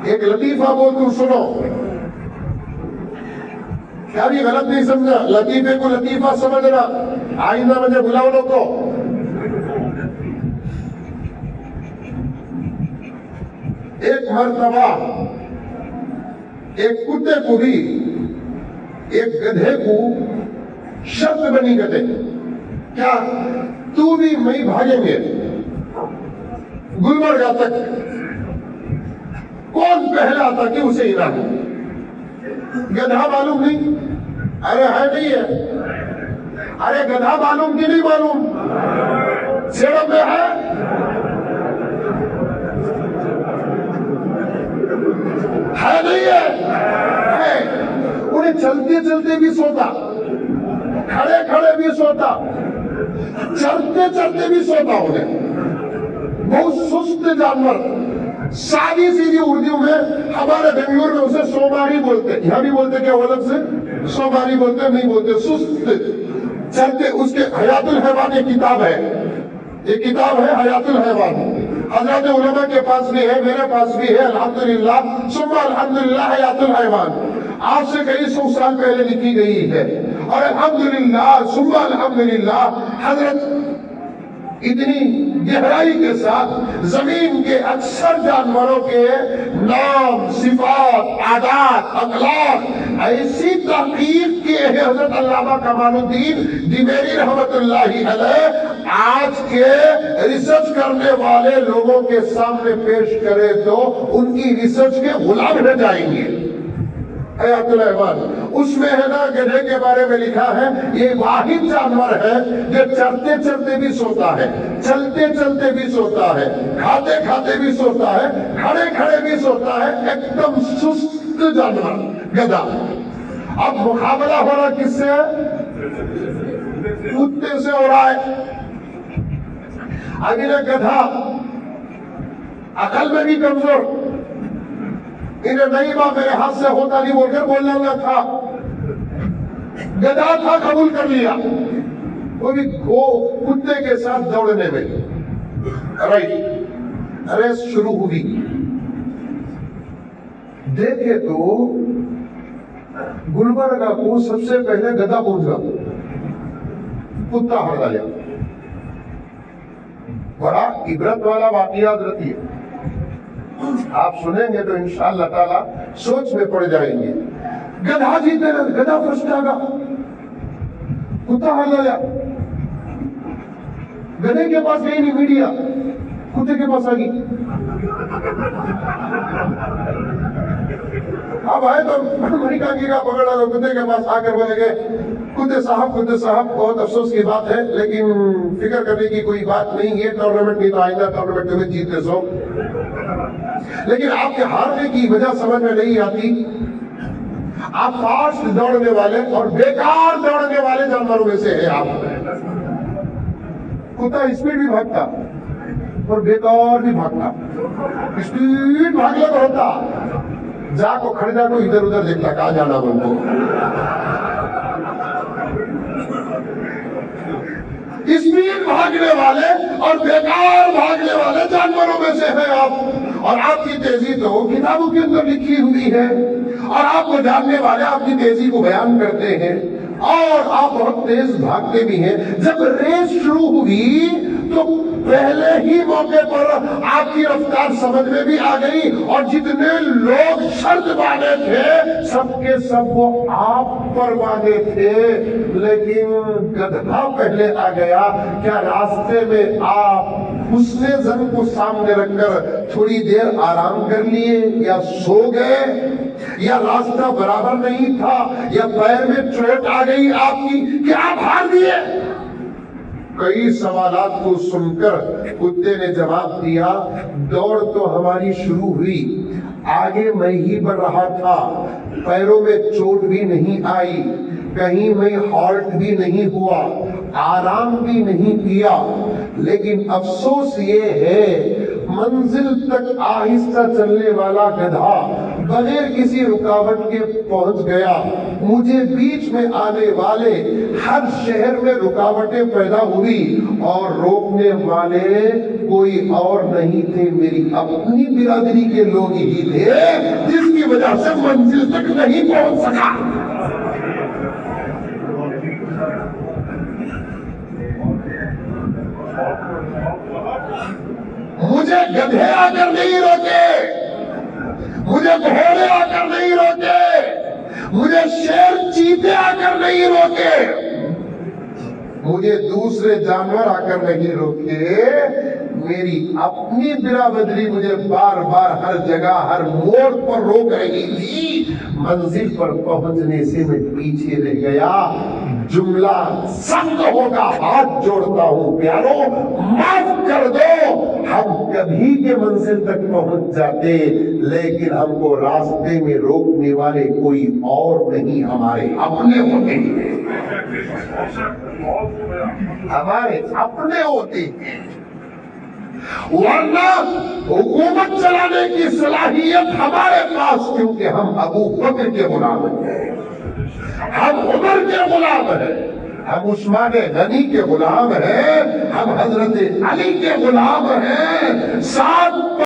ایک لطیفہ بولتا ہوں سنو. کیا بھی غلط نہیں سمجھا؟ لطیفے کو لطیفہ سمجھنا. آئندہ مجھے بلاؤ لوگ کو. ایک مرتبہ ایک کتے کو بھی ایک گدھے کو شرط بنی گدھے کیا تو بھی میں بھاگیں گے گلبرگہ تک. کون پہلا آتا کہ اسے انعام. گدھا معلوم نہیں. ارے ہے نہیں ہے. ارے گدھا معلوم کہ نہیں معلوم؟ سیڑم میں ہے. ہے نہیں ہے. انہیں چلتے چلتے بھی سوتا, کھڑے کھڑے بھی سوتا, چلتے چلتے بھی سوتا. انہیں بہت سست جانور. سادی سیدھی اردو میں ہمارے بنگلور میں اسے سوماری بولتے. یہاں بھی بولتے کیا الگ سے سوماری بولتے نہیں بولتے. سست چلتے. اس کے حیات الحیوان ایک کتاب ہے. ایک کتاب ہے حیات الحیوان. حضرات علماء کے پاس بھی ہے, میرے پاس بھی ہے. الحمدللہ ثم الحمدللہ حیات الحیوان آج سے کئی سو سال پہلے لکھی گئی ہے. اور الحمدللہ ثم الحمدللہ حضرت اتنی گہرائی کے ساتھ زمین کے اکثر جانوروں کے نام, صفات, عادات, اخلاق ایسی تحقیق کی ہے حضرت علامہ کمال الدین دیمیری رحمت اللہ علیہ آج کے ریسرچ کرنے والے لوگوں کے سامنے پیش کرے تو ان کی ریسرچ کے غلام رہ جائیں گے. حیات الحیوان اس میں ہے نا گدھے کے بارے میں لکھا ہے یہ واحد جانور ہے جو چلتے چلتے بھی سوتا ہے, چلتے چلتے بھی سوتا ہے, کھاتے کھاتے بھی سوتا ہے, کھڑے کھڑے بھی سوتا ہے. ایک دم سست جانور گدھا. اب مقابلہ ہو رہا کس سے؟ کتے سے ہو رہا ہے. اب انہیں گدھا عقل میں بھی کمزور, انہیں نہیں با میرے ہاتھ سے ہوتا نہیں بول کر بولنا نہ تھا. گدھا تھا قبول کر لیا. وہ بھی کتے کے ساتھ دوڑنے میں ریس شروع ہوئی. دیکھے تو گلبرگہ کو سب سے پہلے گدھا پہنچا, کتا ہڑ گیا. بڑا عبرت والا واقعہ حضرت ہے. آپ سنیں گے تو انشاءاللہ تعالی سوچ میں پڑ جائیں گے. گدھا جیتے رہے, گدھا فرسٹ آگا, کتا ہر لیا. گدھے کے پاس گئی نہیں میڈیا, کتے کے پاس آگئی. اب آئے تو امریکہ کی کا پکڑا تو کتے کے پاس آ کر بولے گے کتے صاحب بہت افسوس کی بات ہے لیکن فکر کرنے کی کوئی بات نہیں ہے. ٹورنامنٹ نہیں تو آئندہ ٹورنامنٹ میں جیتے سو. لیکن آپ کے ہارنے کی وجہ سمجھ میں نہیں آتی. آپ فاسٹ دوڑنے والے اور بیکار دوڑنے والے جانوروں میں سے ہیں آپ. کتا اسپیڈ بھی بھاگتا اور بیکار بھی بھاگتا. اسپیڈ بھاگنے تو ہوتا جا کو کھڑ جا کو ادھر ادھر دیکھتا کہاں جانا بن کو. اسپیڈ بھاگنے والے اور بیکار بھاگنے والے جانوروں میں سے ہیں آپ. اور آپ کی تیزی تو کتابوں کے اندر لکھی ہوئی ہے اور آپ کو جاننے والے آپ کی تیزی کو بیان کرتے ہیں اور آپ بہت تیز بھاگتے بھی ہیں. جب ریس شروع ہوئی تو پہلے ہی موقع پر آپ کی رفتار سمجھ میں بھی آ گئی اور جتنے لوگ شرط باندھے تھے سب کے سب وہ آپ پر باندھے تھے. لیکن گدھا پہلے آ گیا. کیا راستے میں آپ حسن زن کو سامنے رکھ کر تھوڑی دیر آرام کر لیے یا سو گئے یا راستہ برابر نہیں تھا یا پیر میں چوٹ آ گئی آپ کی کہ آپ ہار دیے؟ کئی سوالات کو سن کر کتے نے جواب دیا دوڑ تو ہماری شروع ہوئی, آگے میں ہی بڑھ رہا تھا, پیروں میں چوٹ بھی نہیں آئی, کہیں میں ہالٹ بھی نہیں ہوا, آرام بھی نہیں کیا. لیکن افسوس یہ ہے منزل تک آہستہ چلنے والا گدھا بغیر کسی رکاوٹ کے پہنچ گیا. مجھے بیچ میں آنے والے ہر شہر میں رکاوٹیں پیدا ہوئی اور روکنے والے کوئی اور نہیں تھے، میری اپنی برادری کے لوگ ہی تھے، جس کی وجہ سے منزل تک نہیں پہنچ سکا۔ مجھے گدھے آ کر نہیں روکے، مجھے گھوڑے آ کر نہیں روکے، مجھے شیر چیتے آ کر نہیں روکے، مجھے دوسرے جانور آ کر نہیں روکے، میری اپنی برادری مجھے بار بار ہر جگہ ہر موڑ پر روک رہی تھی۔ منزل پر پہنچنے سے میں پیچھے رہ گیا۔ جملہ سخت ہوگا، ہاتھ جوڑتا ہوں پیارو معاف کر دو، ہم کبھی کے منزل تک پہنچ جاتے، لیکن ہم کو راستے میں روکنے والے کوئی اور نہیں، ہمارے اپنے ہوتے ہیں، ہمارے اپنے ہوتے ہیں۔ ورنہ حکومت چلانے کی صلاحیت ہمارے پاس، کیونکہ ہم ابو بکر کے غلام ہیں، ہم عمر کے غلام ہیں، ہم عثمان غنی کے غلام ہیں، ہم حضرت علی کے غلام ہیں، ساتھ